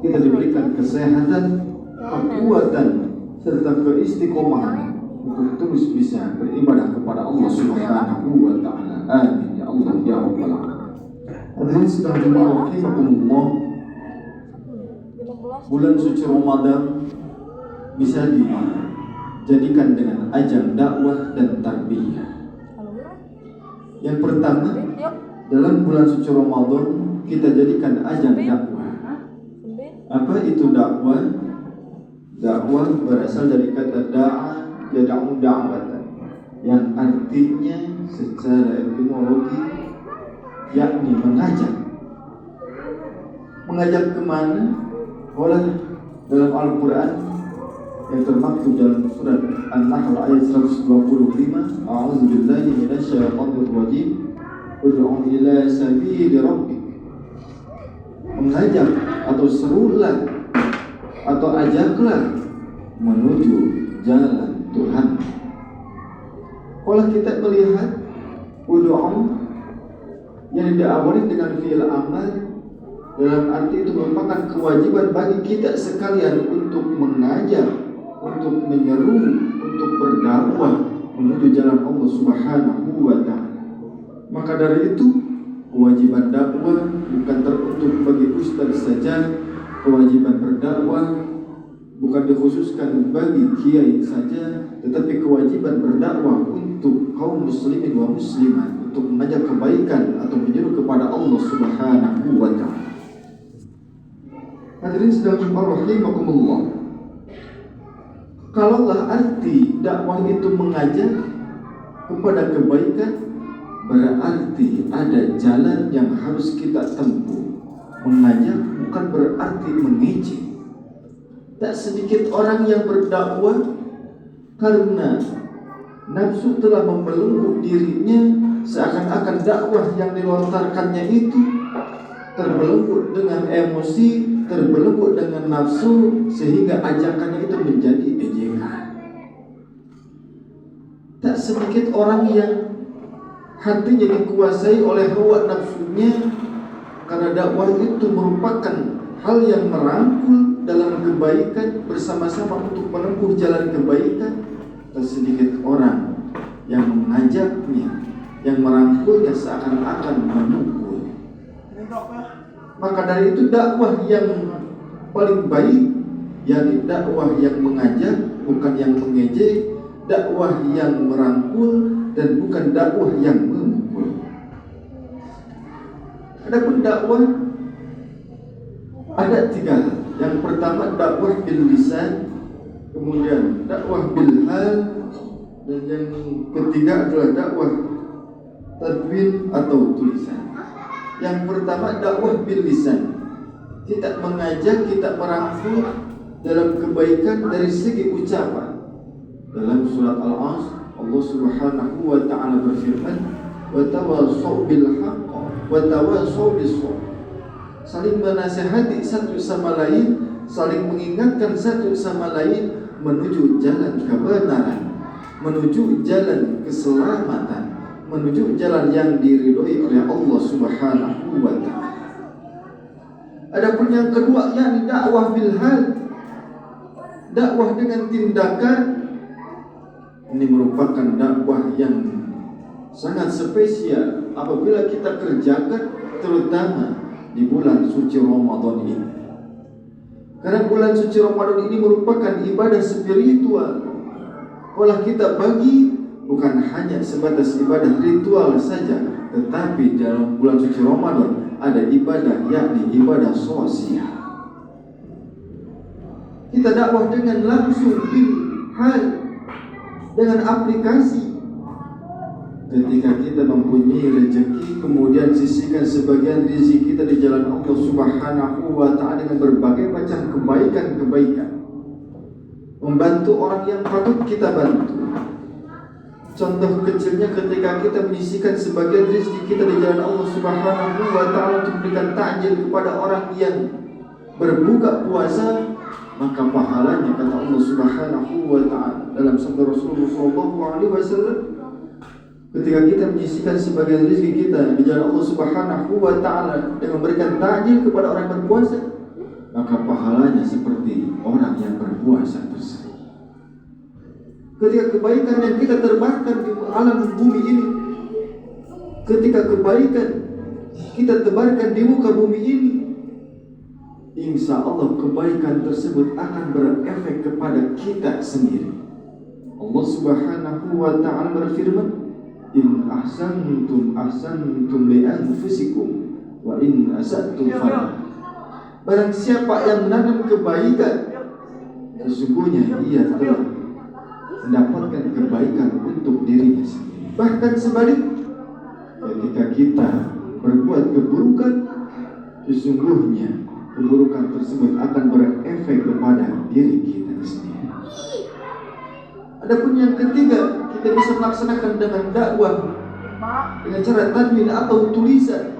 kita diberikan kesehatan, kekuatan, serta keistiqomahan untuk terus bisa beribadah kepada Allah Subhanahu wa Ta'ala. Amin ya Allah ya Rabbal Alamin. Hadirin sedang rahimakumullah, bulan suci Ramadan bisa dijadikan dengan ajang dakwah dan tarbiyah. Yang pertama, dalam bulan suci Ramadan kita jadikan ajang dakwah. Apa itu dakwah? Dakwah berasal dari kata da'a yada'u da'watan, yang artinya secara etimologi yakni mengajak. Mengajak kemana? Oleh dalam Al-Quran yang termaktub dalam surat An-Nahl ayat 125, A'udzubillahi minasyaitonir rajim, ud'u ila sabili rabbik. Mengajak atau serulah atau ajaklah menuju jalan Tuhan. Kalau kita melihat ud'u yang diawali dengan fi'il amal, dalam arti itu merupakan kewajiban bagi kita sekalian untuk mengajak, untuk menyeru, untuk berdakwah menuju jalan Allah Subhanahu wa Ta'ala. Maka dari itu kewajiban dakwah bukan teruntuk bagi ustaz saja, kewajiban berdakwah bukan dikhususkan bagi kiai saja, tetapi kewajiban berdakwah untuk kaum muslimin wa muslimat, untuk mengajak kebaikan atau menyeru kepada Allah Subhanahu wa Ta'ala. Hadirin sedang rahimakumullah, kalaulah arti dakwah itu mengajak kepada kebaikan, berarti ada jalan yang harus kita tempuh. Mengajak bukan berarti mengejek. Tak sedikit orang yang berdakwah karena nafsu telah membelenggu dirinya, seakan-akan dakwah yang dilontarkannya itu terbelenggu dengan emosi, terbelenggu dengan nafsu, sehingga ajakannya itu menjadi ejekan. Tak sedikit orang yang hatinya dikuasai oleh hawa nafsunya, karena dakwah itu merupakan hal yang merangkul dalam kebaikan, bersama-sama untuk menempuh jalan kebaikan. Tak sedikit orang yang mengajaknya, yang merangkulnya seakan-akan memukul. Maka dari itu dakwah yang paling baik, yakni dakwah yang mengajak, bukan yang mengejek, dakwah yang merangkul dan bukan dakwah yang memukul. Adapun dakwah ada tiga hal. Yang pertama dakwah bil lisan, kemudian dakwah bil hal, dan yang ketiga adalah dakwah tadwin atau tulisan. Yang pertama dakwah bil lisan, kita mengajak, kita merangkul dalam kebaikan dari segi ucapan. Dalam surat Al-Asr Allah Subhanahu wa Ta'ala berfirman, wa tawassaw bil haqq wa tawassaw bis sabr. Saling menasihati satu sama lain, saling mengingatkan satu sama lain menuju jalan kebenaran, menuju jalan keselamatan, menuju jalan yang diridhoi oleh Allah Subhanahu wa Ta'ala. Adapun yang kedua, yakni dakwah bil hal, dakwah dengan tindakan. Ini merupakan dakwah yang sangat spesial apabila kita kerjakan, terutama di bulan suci Ramadan ini. Karena bulan suci Ramadan ini merupakan ibadah spiritual. Kalau kita bagi bukan hanya sebatas ibadah ritual saja, tetapi dalam bulan suci Ramadan ada ibadah, yakni ibadah sosial. Kita dakwah dengan langsung bil hal, dengan aplikasi. Ketika kita mempunyai rezeki, kemudian sisihkan sebagian rezeki kita di jalan Allah Subhanahu wa Ta'ala dengan berbagai macam kebaikan-kebaikan. Membantu orang yang patut kita bantu. Contoh kecilnya ketika kita menyisihkan sebagian rezeki kita di jalan Allah Subhanahu wa Ta'ala untuk memberikan takjil kepada orang yang berbuka puasa, maka pahalanya kata Allah Subhanahu wa Ta'ala dalam sabda Rasulullah SAW, ketika kita menyisihkan sebagian rezeki kita di jalan Allah Subhanahu wa Ta'ala dengan memberikan takjil kepada orang berpuasa, maka pahalanya seperti orang yang berpuasa tersebut. Ketika kebaikan yang kita tebarkan di alam bumi ini, ketika kebaikan kita tebarkan di muka bumi ini, insya Allah kebaikan tersebut akan berefek kepada kita sendiri. Allah Subhanahu wa ta'ala berfirman, in ahsantum li anfusikum wa in asa'tum falah. Barang siapa yang menanam kebaikan, sesungguhnya ia telah mendapatkan kebaikan untuk dirinya sendiri. Bahkan sebalik, ketika kita berbuat keburukan, sesungguhnya keburukan tersebut akan berefek kepada diri kita sendiri. Adapun yang ketiga, kita bisa melaksanakan dengan dakwah dengan cara tadwin atau tulisan.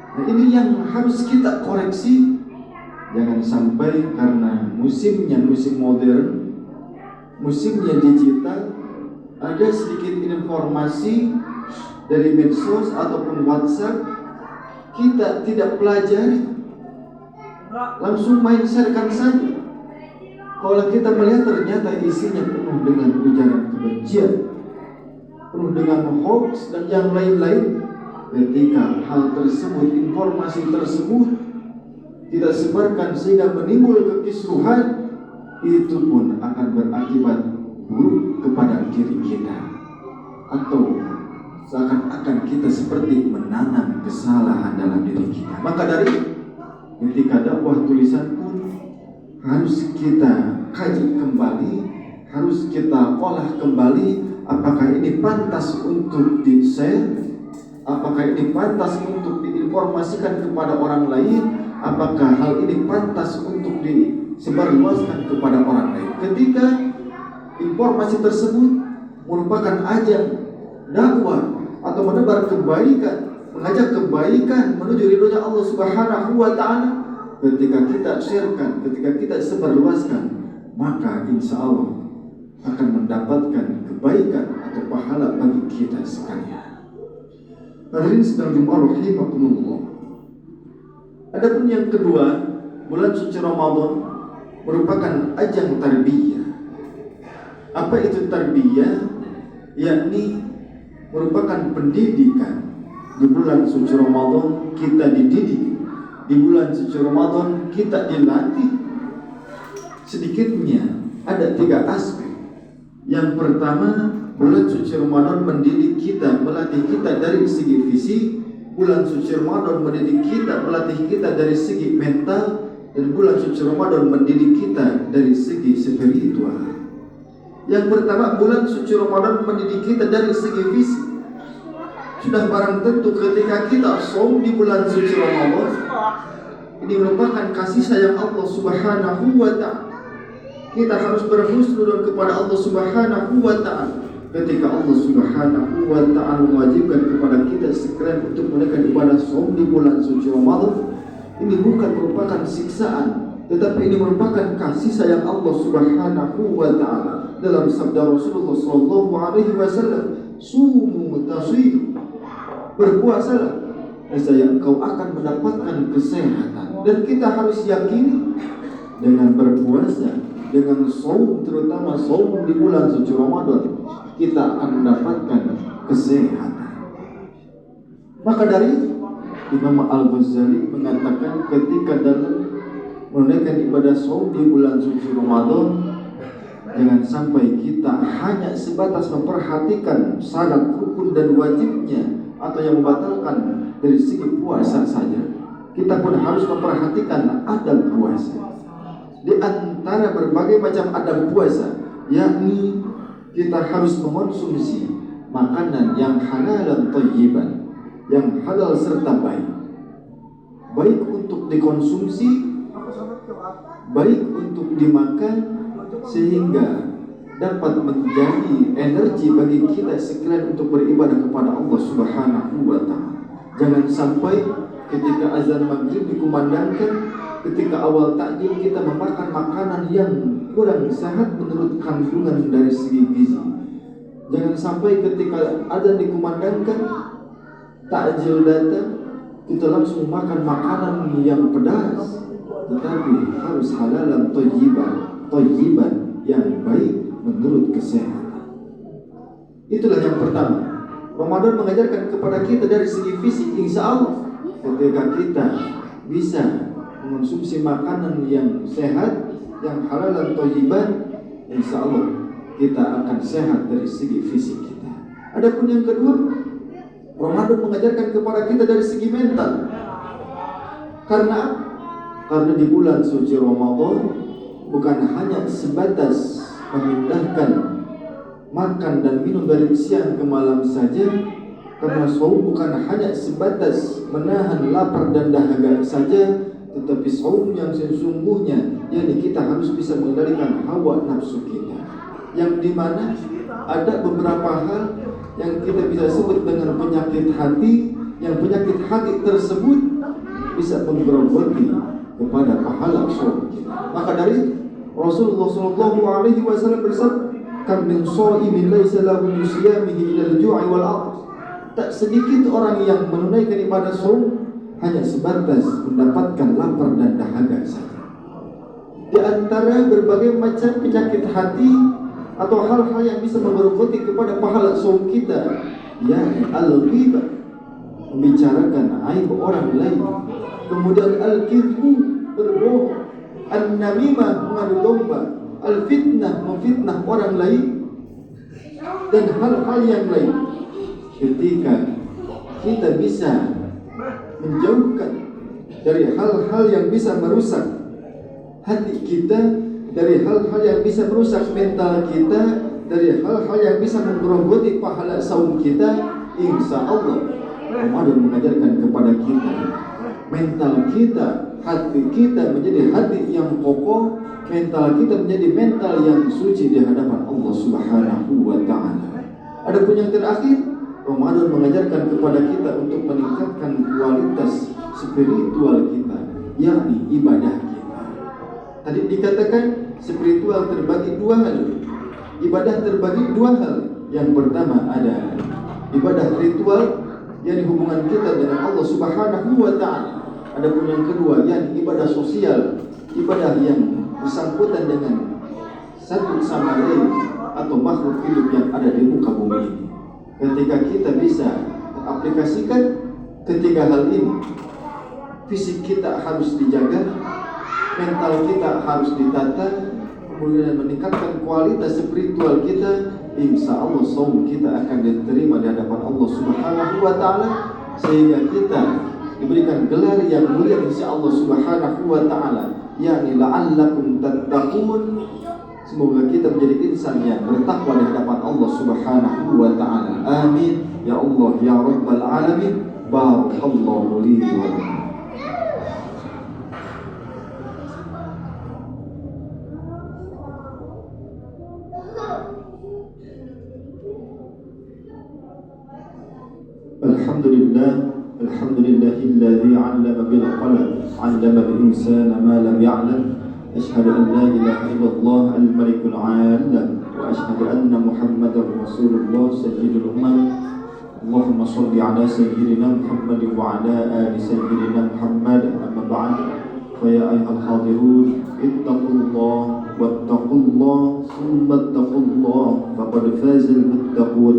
Nah, ini yang harus kita koreksi. Jangan sampai karena musimnya musim modern, musimnya digital, ada sedikit informasi dari medsos ataupun WhatsApp, kita tidak pelajari, langsung main sharekan saja. Kalau kita melihat ternyata isinya penuh dengan ujaran kebencian, penuh dengan hoax dan yang lain-lain. Ketika hal tersebut, informasi tersebut tidak sebarkan sehingga menimbul kekisruhan, itu pun akan berakibat buruk kepada diri kita, atau seakan-akan kita seperti menanam kesalahan dalam diri kita. Maka dari ketika dakwah tulisan pun harus kita kaji kembali, harus kita olah kembali, apakah ini pantas untuk di-share, apakah ini pantas untuk diinformasikan kepada orang lain, apakah hal ini pantas untuk disebarluaskan kepada orang lain. Ketika informasi tersebut merupakan ajang dakwah atau menebar kebaikan, mengajak kebaikan menuju ridhonya Allah Subhanahu wa ta'ala, ketika kita sharekan, ketika kita sebarluaskan, maka insya Allah akan mendapatkan kebaikan atau pahala bagi kita sekalian. Hadirin sedang jemaah rahimakumullah. Adapun yang kedua, bulan suci Ramadan merupakan ajang tarbiyah. Apa itu tarbiyah? Yakni merupakan pendidikan. Di bulan suci Ramadan kita dididik, di bulan suci Ramadan kita dilatih. Sedikitnya ada 3 aspek. Yang pertama, bulan suci Ramadan mendidik kita, melatih kita dari segi fisik. Bulan suci Ramadan mendidik kita, melatih kita dari segi mental. Dan bulan suci Ramadan mendidik kita dari segi spiritual. Yang pertama, bulan suci Ramadan mendidik kita dari segi fisik. Sudah barang tentu ketika kita shaum di bulan suci Ramadan, ini merupakan kasih sayang Allah Subhanahu wa ta'ala. Kita harus berhusnuzon kepada Allah Subhanahu wa ta'ala. Ketika Allah Subhanahu wa ta'ala mewajibkan kepada kita sekalian untuk menunaikan ibadah shaum di bulan suci Ramadan, ini bukan merupakan siksaan, tetapi ini merupakan kasih sayang Allah Subhanahu wa ta'ala. Dalam sabda Rasulullah sallallahu alaihi wasallam, sumu tasidu, berpuasalah, nescaya engkau akan mendapatkan kesehatan. Dan kita harus yakini dengan berpuasa, dengan shaum, terutama shaum di bulan suci Ramadan, kita akan mendapatkan kesehatan. Maka dari Imam Al-Ghazali mengatakan ketika dalam menunaikan ibadah shaum di bulan suci Ramadan, jangan sampai kita hanya sebatas memperhatikan syarat, rukun dan wajibnya atau yang membatalkan dari segi puasa saja. Kita pun harus memperhatikan adab puasa. Di antara berbagai macam adab puasa, yakni kita harus mengonsumsi makanan yang halal dan thayyiban, yang halal serta baik. Baik untuk dikonsumsi, baik untuk dimakan, sehingga dapat menjadi energi bagi kita sekalian untuk beribadah kepada Allah Subhanahu wa ta'ala. Jangan sampai ketika azan maghrib dikumandangkan, ketika awal takjil kita memakan makanan yang kurang sehat menurut kandungan dari segi gizi. Jangan sampai ketika azan dikumandangkan, takjil datang, kita langsung makan makanan yang pedas, tetapi harus halalan thayyiban yang baik menurut kesehatan. Itulah yang pertama. Ramadan mengajarkan kepada kita dari segi fisik, insya Allah ketika kita bisa mengonsumsi makanan yang sehat, yang halal dan thayyiban, insya Allah kita akan sehat dari segi fisik kita. Adapun yang kedua, Ramadan mengajarkan kepada kita dari segi mental. Karena di bulan suci Ramadan bukan hanya sebatas memindahkan makan dan minum dari siang ke malam saja, karena saum bukan hanya sebatas menahan lapar dan dahaga saja, tetapi saum yang sesungguhnya, yakni kita harus bisa mengendalikan hawa nafsu kita, yang dimana ada beberapa hal yang kita bisa sebut dengan penyakit hati, yang penyakit hati tersebut bisa menggerogoti kepada pahala saum kita. Maka dari Rasulullah SAW bersabda, "Kam min shaimin laisa lahu min siyamihi illa al-ju'i wal 'atash." Tak sedikit orang yang menunaikan ibadah saum hanya sebatas mendapatkan lapar dan dahaga saja. Di antara berbagai macam penyakit hati atau hal-hal yang bisa menggerogoti kepada pahala saum kita, yakni al-ghibah, membicarakan aib orang lain, kemudian al-kidbu, berbohong, an-namimah, mengadu domba, al-fitnah, memfitnah orang lain, dan hal-hal yang lain. Ketika kita bisa menjauhkan dari hal-hal yang bisa merusak hati kita, dari hal-hal yang bisa merusak mental kita, dari hal-hal yang bisa menggerogoti pahala saum kita, insya Allah Ramadan mengajarkan kepada kita, mental kita, hati kita menjadi hati yang kokoh, mental kita menjadi mental yang suci di hadapan Allah Subhanahu wa ta'ala. Adapun yang terakhir, Ramadan mengajarkan kepada kita untuk meningkatkan kualitas spiritual kita, yakni ibadah kita. Tadi dikatakan spiritual terbagi dua hal, ibadah terbagi dua hal. Yang pertama ada ibadah ritual, yakni hubungan kita dengan Allah Subhanahu wa ta'ala. Adapun yang kedua, yakni ibadah sosial, ibadah yang bersangkutan dengan satu sama lain atau makhluk hidup yang ada di muka bumi ini. Ketika kita bisa mengaplikasikan ketiga hal ini, fisik kita harus dijaga, mental kita harus ditata, kemudian meningkatkan kualitas spiritual kita, insya Allah saum kita akan diterima di hadapan Allah Subhanahu wa ta'ala, sehingga kita diberikan gelar yang mulia insya Allah Subhanahu wa ta'ala, yakni la'allakum tattaqun. Semoga kita menjadi insan yang bertakwa di hadapan Allah Subhanahu wa ta'ala. Amin ya Allah ya Rabbal alamin. Barakallahu li wa lakum. Alhamdulillahilladzi 'allama bil qalam, 'allama al insana ma lam ya'lam. Asyhadu an la ilaha illallah al-malikul 'alam wa asyhadu anna Muhammadar Rasulullah sayyidul ummah. Allahumma shalli ala sayyidina Muhammad wa ala ali sayyidina Muhammad. Amma ba'd, fa ya ayyuhal hadirun, ittaqullah wattaqullah thumma ittaqullah faqad fazal muttaqun.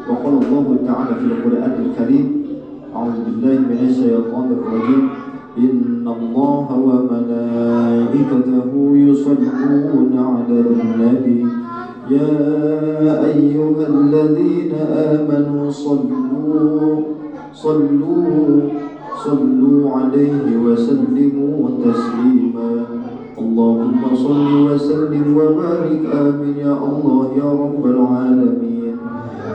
Wa qala Allah ta'ala fil Qur'anil Karim, a'udzu billahi minasy syaithanir rajim. Inna Allah wa malaikatahu yusalluna 'alan nabi ya ayyuhalladzina amanu sallu 'alaihi wa sallimu taslima. Allahumma salli wa sallim wa barik, amin ya Allah ya rabbal alamin.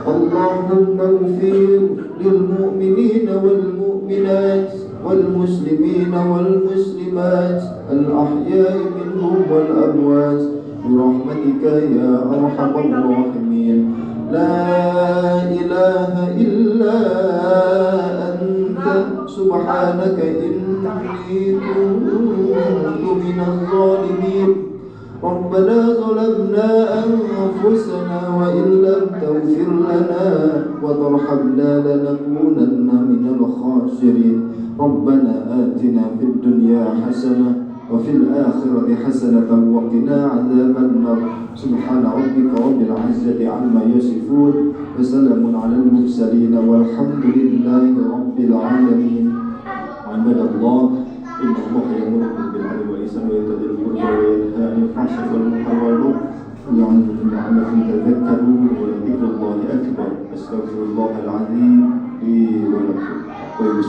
Allahumma ighfir lil mu'minina wal mu'minat والمسلمين والمسلمات الأحياء منهم والأموات برحمتك يا أرحم الراحمين. لا إله إلا أنت سبحانك إني كنت من الظالمين. ربنا ظلمنا أنفسنا وإن لم تغفر لنا وترحمنا لنكونن من الخاسرين. ربنا آتنا في الدنيا حسنة وفي الآخرة حسنة وقنا عذاب النار سبحان ربك رب العزة عما يصفون وسلام على المرسلين والحمد لله رب العالمين عباد الله إن الله يأمركم بالعدل والإحسان وإيتاء ذي القربى وينهى عن الفحشاء والمنكر والبغي لعلكم تذكرون ولذكر الله أكبر أستغفر الله العظيم لي ولكم